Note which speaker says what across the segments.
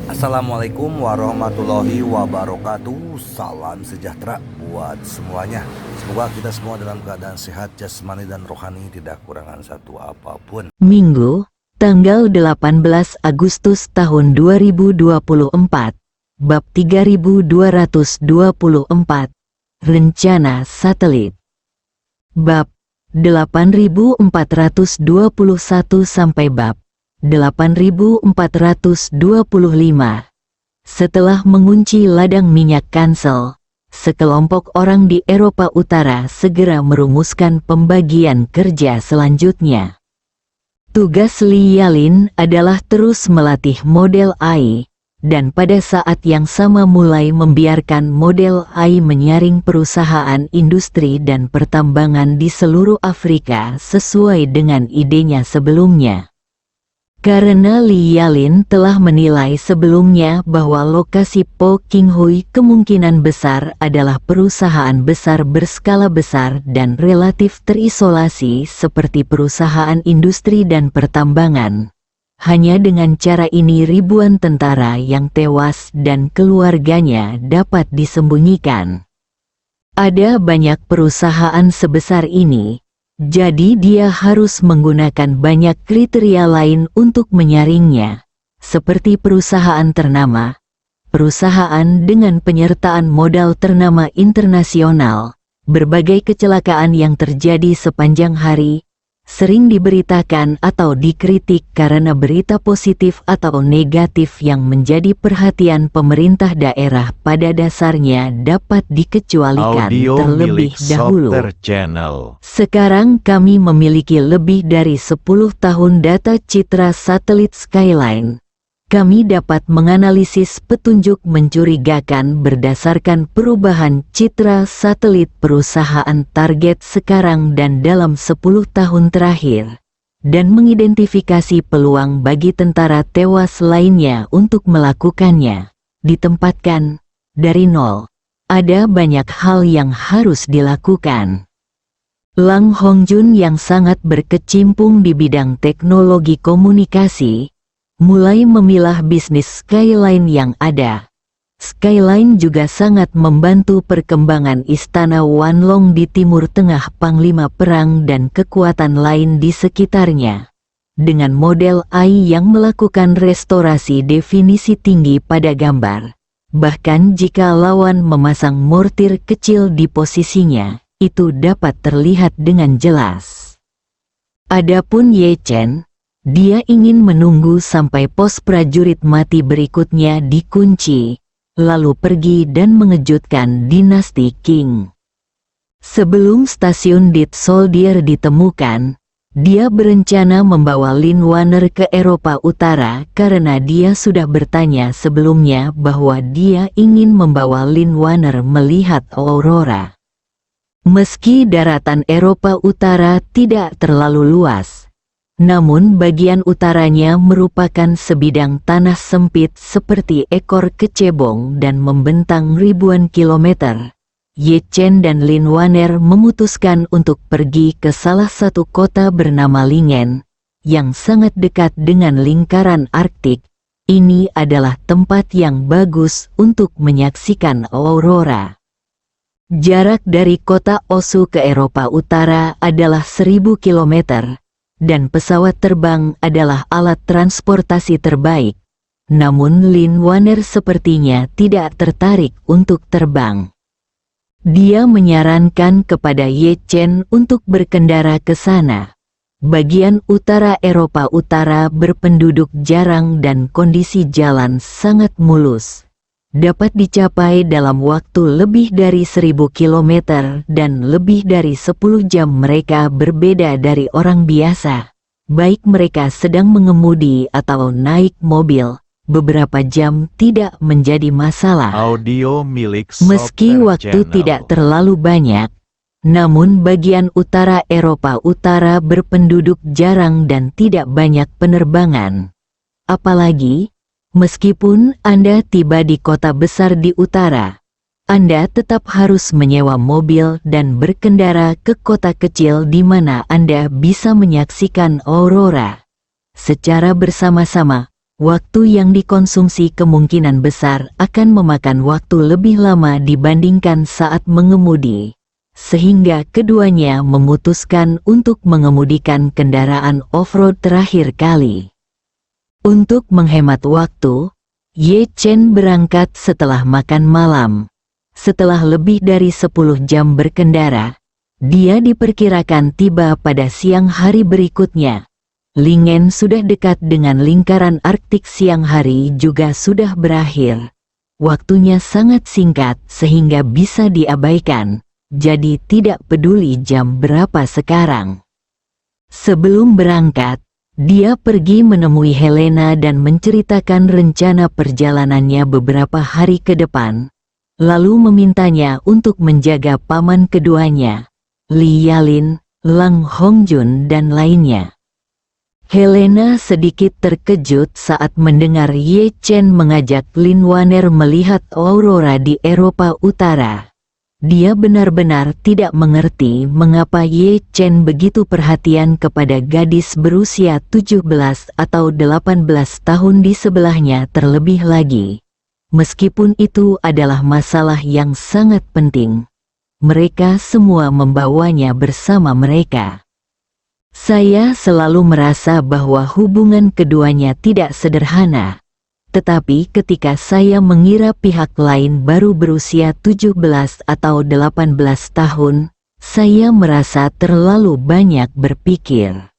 Speaker 1: Assalamualaikum warahmatullahi wabarakatuh. Salam sejahtera buat semuanya. Semoga kita semua dalam keadaan sehat jasmani dan rohani, tidak kurangan satu apapun.
Speaker 2: Minggu, tanggal 18 Agustus tahun 2024, bab 3224, rencana satelit. Bab 8421 sampai bab 8425. Setelah mengunci ladang minyak Kansel, sekelompok orang di Eropa Utara segera merumuskan pembagian kerja selanjutnya. Tugas Li Yalin adalah terus melatih model AI, dan pada saat yang sama mulai membiarkan model AI menyaring perusahaan industri dan pertambangan di seluruh Afrika sesuai dengan idenya sebelumnya. Karena Li Yalin telah menilai sebelumnya bahwa lokasi Po Qinghui kemungkinan besar adalah perusahaan besar berskala besar dan relatif terisolasi seperti perusahaan industri dan pertambangan. Hanya dengan cara ini ribuan tentara yang tewas dan keluarganya dapat disembunyikan. Ada banyak perusahaan sebesar ini. Jadi dia harus menggunakan banyak kriteria lain untuk menyaringnya, seperti perusahaan ternama, perusahaan dengan penyertaan modal ternama internasional, berbagai kecelakaan yang terjadi sepanjang hari, sering diberitakan atau dikritik karena berita positif atau negatif yang menjadi perhatian pemerintah daerah pada dasarnya dapat dikecualikan terlebih dahulu. Sekarang kami memiliki lebih dari 10 tahun data citra satelit Skyline. Kami dapat menganalisis petunjuk mencurigakan berdasarkan perubahan citra satelit perusahaan target sekarang dan dalam 10 tahun terakhir, dan mengidentifikasi peluang bagi tentara tewas lainnya untuk melakukannya. Ditempatkan dari nol. Ada banyak hal yang harus dilakukan. Lang Hongjun yang sangat berkecimpung di bidang teknologi komunikasi, mulai memilah bisnis Skyline yang ada. Skyline juga sangat membantu perkembangan istana Wanlong di Timur Tengah, panglima perang dan kekuatan lain di sekitarnya. Dengan model AI yang melakukan restorasi definisi tinggi pada gambar. Bahkan jika lawan memasang mortir kecil di posisinya, itu dapat terlihat dengan jelas. Adapun Ye Chen, dia ingin menunggu sampai pos prajurit mati berikutnya dikunci, lalu pergi dan mengejutkan dinasti Qing. Sebelum stasiun Dit Soldier ditemukan, dia berencana membawa Lin Wanner ke Eropa Utara karena dia sudah bertanya sebelumnya bahwa dia ingin membawa Lin Wanner melihat aurora. Meski daratan Eropa Utara tidak terlalu luas, namun bagian utaranya merupakan sebidang tanah sempit seperti ekor kecebong dan membentang ribuan kilometer. Ye Chen dan Lin Wanner memutuskan untuk pergi ke salah satu kota bernama Lingen, yang sangat dekat dengan lingkaran Arktik. Ini adalah tempat yang bagus untuk menyaksikan aurora. Jarak dari kota Osu ke Eropa Utara adalah 1000 kilometer. Dan pesawat terbang adalah alat transportasi terbaik. Namun Lin Wanner sepertinya tidak tertarik untuk terbang. Dia menyarankan kepada Ye Chen untuk berkendara ke sana. Bagian utara Eropa Utara berpenduduk jarang dan kondisi jalan sangat mulus. Dapat dicapai dalam waktu lebih dari 1000 kilometer dan lebih dari 10 jam. Mereka berbeda dari orang biasa. Baik mereka sedang mengemudi atau naik mobil, beberapa jam tidak menjadi masalah. Meski waktu tidak terlalu banyak, namun bagian utara Eropa Utara berpenduduk jarang dan tidak banyak penerbangan. Apalagi, meskipun Anda tiba di kota besar di utara, Anda tetap harus menyewa mobil dan berkendara ke kota kecil di mana Anda bisa menyaksikan aurora secara bersama-sama, waktu yang dikonsumsi kemungkinan besar akan memakan waktu lebih lama dibandingkan saat mengemudi, sehingga keduanya memutuskan untuk mengemudikan kendaraan off-road terakhir kali. Untuk menghemat waktu, Ye Chen berangkat setelah makan malam. Setelah lebih dari 10 jam berkendara, dia diperkirakan tiba pada siang hari berikutnya. Lingen sudah dekat dengan lingkaran Arktik, siang hari juga sudah berakhir. Waktunya sangat singkat sehingga bisa diabaikan, jadi tidak peduli jam berapa sekarang. Sebelum berangkat, dia pergi menemui Helena dan menceritakan rencana perjalanannya beberapa hari ke depan, lalu memintanya untuk menjaga paman keduanya, Li Yalin, Lang Hongjun dan lainnya. Helena sedikit terkejut saat mendengar Ye Chen mengajak Lin Waner melihat aurora di Eropa Utara. Dia benar-benar tidak mengerti mengapa Ye Chen begitu perhatian kepada gadis berusia 17 atau 18 tahun di sebelahnya terlebih lagi. Meskipun itu adalah masalah yang sangat penting, mereka semua membawanya bersama mereka. Saya selalu merasa bahwa hubungan keduanya tidak sederhana, tetapi ketika saya mengira pihak lain baru berusia 17 atau 18 tahun, saya merasa terlalu banyak berpikir.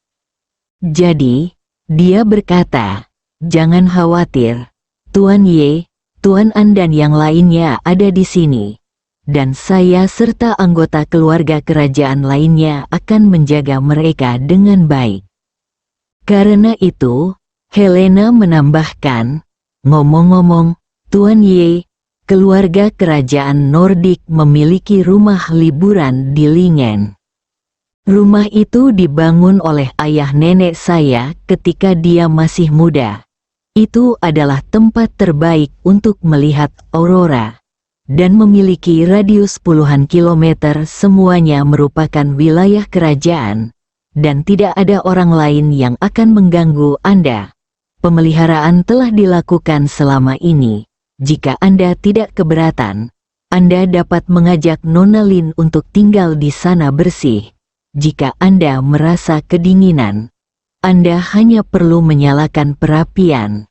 Speaker 2: Jadi, dia berkata, "Jangan khawatir, Tuan Ye, Tuan An dan yang lainnya ada di sini. Dan saya serta anggota keluarga kerajaan lainnya akan menjaga mereka dengan baik." Karena itu, Helena menambahkan, "Ngomong-ngomong, Tuan Ye, keluarga kerajaan Nordik memiliki rumah liburan di Lingen. Rumah itu dibangun oleh ayah nenek saya ketika dia masih muda. Itu adalah tempat terbaik untuk melihat aurora. Dan memiliki radius puluhan kilometer, semuanya merupakan wilayah kerajaan, dan tidak ada orang lain yang akan mengganggu Anda. Pemeliharaan telah dilakukan selama ini. Jika Anda tidak keberatan, Anda dapat mengajak Nona Lin untuk tinggal di sana bersih. Jika Anda merasa kedinginan, Anda hanya perlu menyalakan perapian."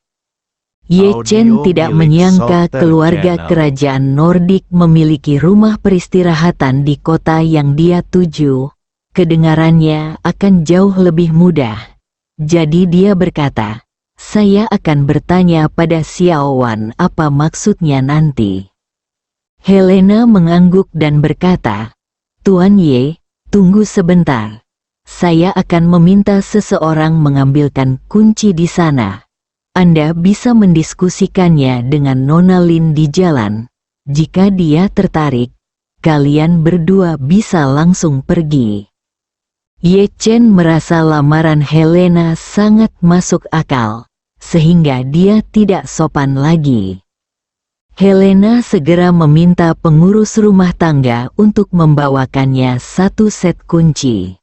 Speaker 2: Ye Chen tidak menyangka keluarga kerajaan Nordik memiliki rumah peristirahatan di kota yang dia tuju. Kedengarannya akan jauh lebih mudah. Jadi dia berkata, "Saya akan bertanya pada Xiao Wan apa maksudnya nanti." Helena mengangguk dan berkata, "Tuan Ye, tunggu sebentar. Saya akan meminta seseorang mengambilkan kunci di sana. Anda bisa mendiskusikannya dengan Nona Lin di jalan. Jika dia tertarik, kalian berdua bisa langsung pergi." Ye Chen merasa lamaran Helena sangat masuk akal, sehingga dia tidak sopan lagi. Helena segera meminta pengurus rumah tangga untuk membawakannya satu set kunci.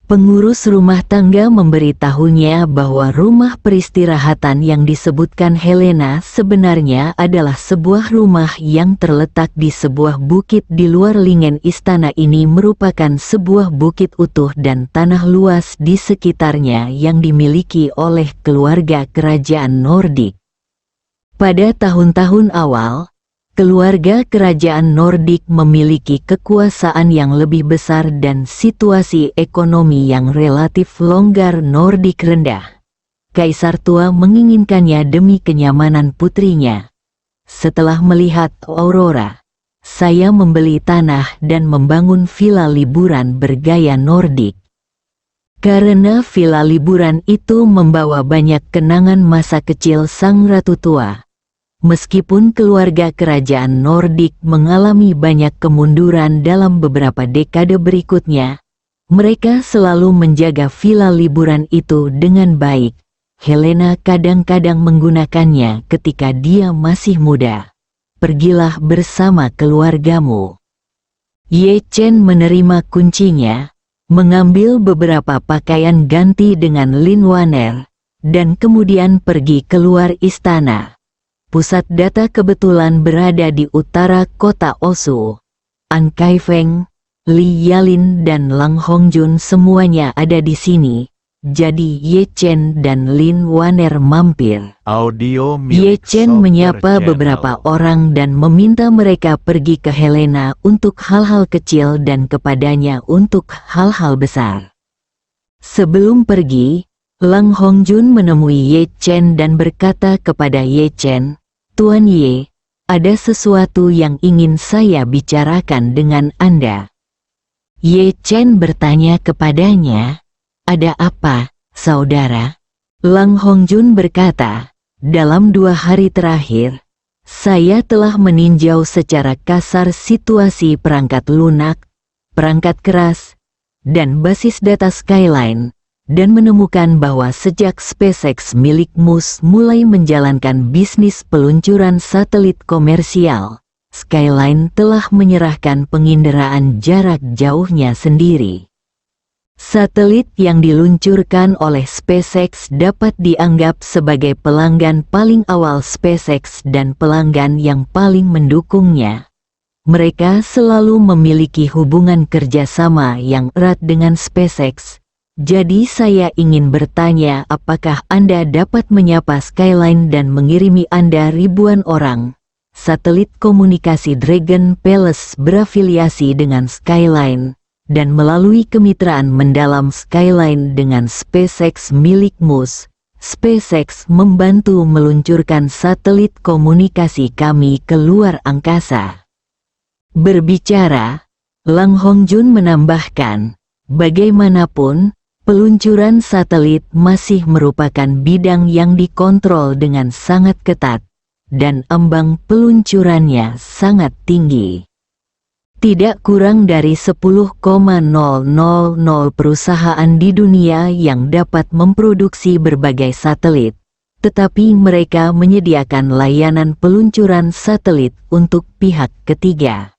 Speaker 2: Pengurus rumah tangga memberitahunya bahwa rumah peristirahatan yang disebutkan Helena sebenarnya adalah sebuah rumah yang terletak di sebuah bukit di luar Lingen. Istana ini merupakan sebuah bukit utuh dan tanah luas di sekitarnya yang dimiliki oleh keluarga kerajaan Nordik. Pada tahun-tahun awal, keluarga kerajaan Nordik memiliki kekuasaan yang lebih besar dan situasi ekonomi yang relatif longgar. Nordik rendah. Kaisar tua menginginkannya demi kenyamanan putrinya. "Setelah melihat aurora, saya membeli tanah dan membangun villa liburan bergaya Nordik. Karena villa liburan itu membawa banyak kenangan masa kecil sang ratu tua. Meskipun keluarga kerajaan Nordik mengalami banyak kemunduran dalam beberapa dekade berikutnya, mereka selalu menjaga villa liburan itu dengan baik. Helena kadang-kadang menggunakannya ketika dia masih muda. Pergilah bersama keluargamu." Ye Chen menerima kuncinya, mengambil beberapa pakaian ganti dengan Lin Waner, dan kemudian pergi keluar istana. Pusat data kebetulan berada di utara kota Osu. An Kaifeng, Li Yalin dan Lang Hongjun semuanya ada di sini. Jadi Ye Chen dan Lin Waner mampir.
Speaker 3: Audio
Speaker 2: Ye
Speaker 3: milik
Speaker 2: Chen
Speaker 3: Sober
Speaker 2: menyapa
Speaker 3: Channel.
Speaker 2: beberapa orang dan meminta mereka pergi ke Helena untuk hal-hal kecil dan kepadanya untuk hal-hal besar. Sebelum pergi, Lang Hongjun menemui Ye Chen dan berkata kepada Ye Chen, "Tuan Ye, ada sesuatu yang ingin saya bicarakan dengan Anda." Ye Chen bertanya kepadanya, "Ada apa, saudara?" Lang Hongjun berkata, "Dalam 2 hari terakhir, saya telah meninjau secara kasar situasi perangkat lunak, perangkat keras, dan basis data Skyline, dan menemukan bahwa sejak SpaceX milik Musk mulai menjalankan bisnis peluncuran satelit komersial, Skyline telah menyerahkan penginderaan jarak jauhnya sendiri. Satelit yang diluncurkan oleh SpaceX dapat dianggap sebagai pelanggan paling awal SpaceX dan pelanggan yang paling mendukungnya. Mereka selalu memiliki hubungan kerjasama yang erat dengan SpaceX. Jadi saya ingin bertanya apakah Anda dapat menyapa Skyline dan mengirimi Anda ribuan orang. Satelit komunikasi Dragon Palace berafiliasi dengan Skyline, dan melalui kemitraan mendalam Skyline dengan SpaceX milik Musk, SpaceX membantu meluncurkan satelit komunikasi kami ke luar angkasa." Berbicara, Lang Hongjun menambahkan, "Bagaimanapun, peluncuran satelit masih merupakan bidang yang dikontrol dengan sangat ketat, dan ambang peluncurannya sangat tinggi. Tidak kurang dari 10,000 perusahaan di dunia yang dapat memproduksi berbagai satelit, tetapi mereka menyediakan layanan peluncuran satelit untuk pihak ketiga.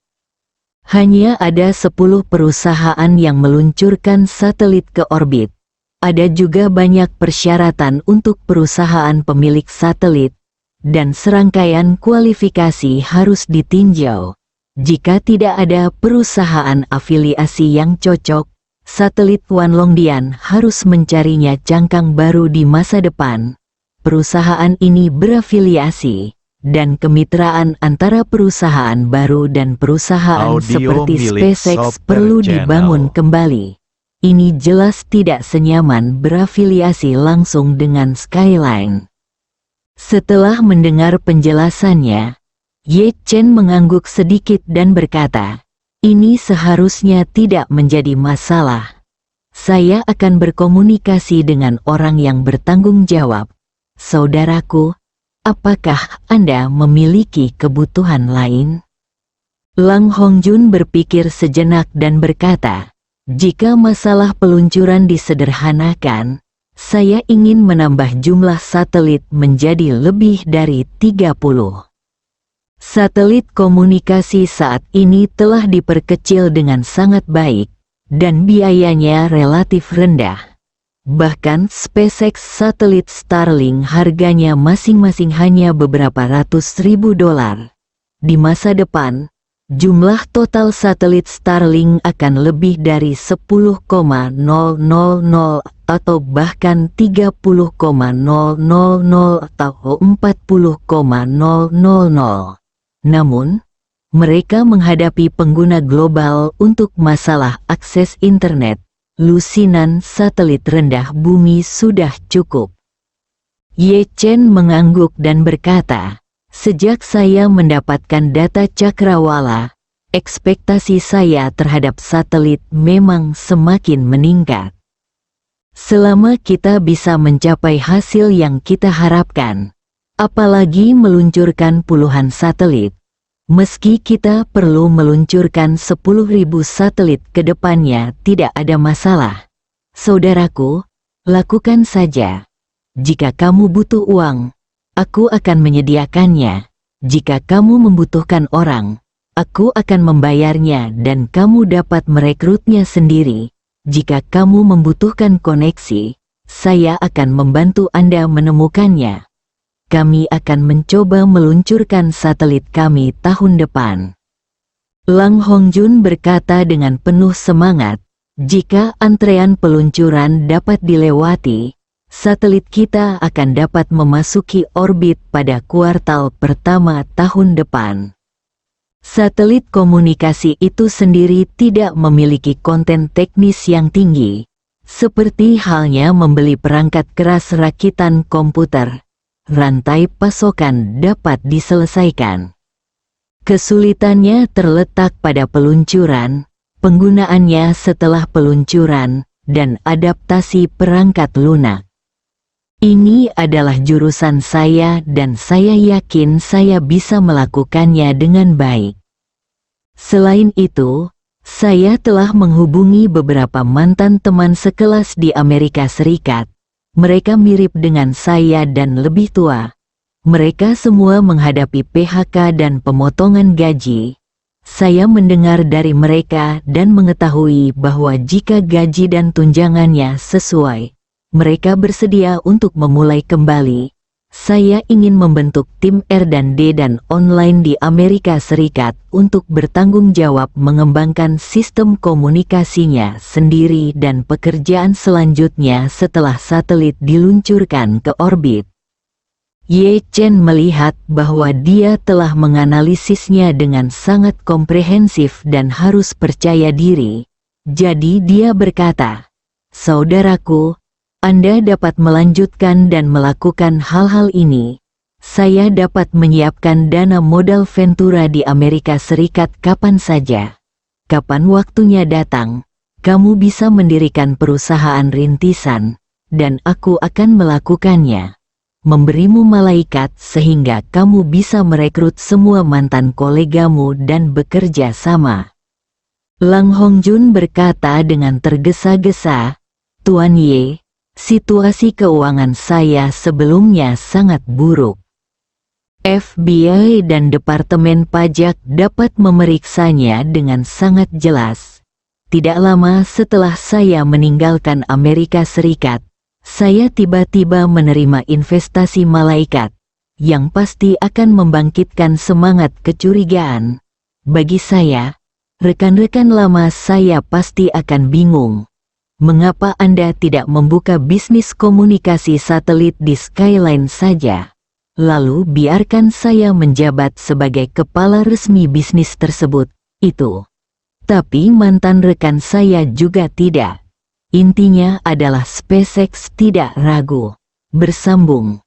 Speaker 2: Hanya ada 10 perusahaan yang meluncurkan satelit ke orbit. Ada juga banyak persyaratan untuk perusahaan pemilik satelit, dan serangkaian kualifikasi harus ditinjau. Jika tidak ada perusahaan afiliasi yang cocok, satelit Wanlongdian harus mencarinya cangkang baru di masa depan. Perusahaan ini berafiliasi, dan kemitraan antara perusahaan baru dan perusahaan
Speaker 3: Audio
Speaker 2: seperti
Speaker 3: milik
Speaker 2: SpaceX
Speaker 3: Sober
Speaker 2: perlu
Speaker 3: Channel.
Speaker 2: dibangun kembali. Ini jelas tidak senyaman berafiliasi langsung dengan Skyline." Setelah mendengar penjelasannya, Ye Chen mengangguk sedikit dan berkata, "Ini seharusnya tidak menjadi masalah. Saya akan berkomunikasi dengan orang yang bertanggung jawab. Saudaraku, apakah Anda memiliki kebutuhan lain?" Lang Hongjun berpikir sejenak dan berkata, "Jika masalah peluncuran disederhanakan, saya ingin menambah jumlah satelit menjadi lebih dari 30. Satelit komunikasi saat ini telah diperkecil dengan sangat baik, dan biayanya relatif rendah. Bahkan SpaceX satelit Starlink harganya masing-masing hanya beberapa ratus ribu dolar. Di masa depan, jumlah total satelit Starlink akan lebih dari 10,000 atau bahkan 30,000 atau 40,000. Namun, mereka menghadapi pengguna global untuk masalah akses internet. Lusinan satelit rendah bumi sudah cukup." Ye Chen mengangguk dan berkata, "Sejak saya mendapatkan data cakrawala, ekspektasi saya terhadap satelit memang semakin meningkat. Selama kita bisa mencapai hasil yang kita harapkan, apalagi meluncurkan puluhan satelit, meski kita perlu meluncurkan 10.000 satelit ke depannya tidak ada masalah. Saudaraku, lakukan saja. Jika kamu butuh uang, aku akan menyediakannya. Jika kamu membutuhkan orang, aku akan membayarnya dan kamu dapat merekrutnya sendiri. Jika kamu membutuhkan koneksi, saya akan membantu Anda menemukannya. Kami akan mencoba meluncurkan satelit kami tahun depan. Lang Hongjun berkata dengan penuh semangat, jika antrean peluncuran dapat dilewati, satelit kita akan dapat memasuki orbit pada kuartal pertama tahun depan. Satelit komunikasi itu sendiri tidak memiliki konten teknis yang tinggi, seperti halnya membeli perangkat keras rakitan komputer. Rantai pasokan dapat diselesaikan. Kesulitannya terletak pada peluncuran, penggunaannya setelah peluncuran, dan adaptasi perangkat lunak. Ini adalah jurusan saya dan saya yakin saya bisa melakukannya dengan baik. Selain itu, saya telah menghubungi beberapa mantan teman sekelas di Amerika Serikat. Mereka mirip dengan saya dan lebih tua. Mereka semua menghadapi PHK dan pemotongan gaji. Saya mendengar dari mereka dan mengetahui bahwa jika gaji dan tunjangannya sesuai, mereka bersedia untuk memulai kembali. Saya ingin membentuk tim R&D dan online di Amerika Serikat untuk bertanggung jawab mengembangkan sistem komunikasinya sendiri dan pekerjaan selanjutnya setelah satelit diluncurkan ke orbit. Ye Chen melihat bahwa dia telah menganalisisnya dengan sangat komprehensif dan harus percaya diri. Jadi dia berkata, "Saudaraku, Anda dapat melanjutkan dan melakukan hal-hal ini. Saya dapat menyiapkan dana modal Ventura di Amerika Serikat kapan saja. Kapan waktunya datang, kamu bisa mendirikan perusahaan rintisan, dan aku akan melakukannya. Memberimu malaikat sehingga kamu bisa merekrut semua mantan kolegamu dan bekerja sama." Lang Hongjun berkata dengan tergesa-gesa, "Tuan Ye, situasi keuangan saya sebelumnya sangat buruk. FBI dan Departemen Pajak dapat memeriksanya dengan sangat jelas. Tidak lama setelah saya meninggalkan Amerika Serikat, saya tiba-tiba menerima investasi malaikat, yang pasti akan membangkitkan semangat kecurigaan. Bagi saya, rekan-rekan lama saya pasti akan bingung. Mengapa Anda tidak membuka bisnis komunikasi satelit di Skyline saja? Lalu biarkan saya menjabat sebagai kepala resmi bisnis tersebut, itu. Tapi mantan rekan saya juga tidak. Intinya adalah SpaceX tidak ragu." Bersambung.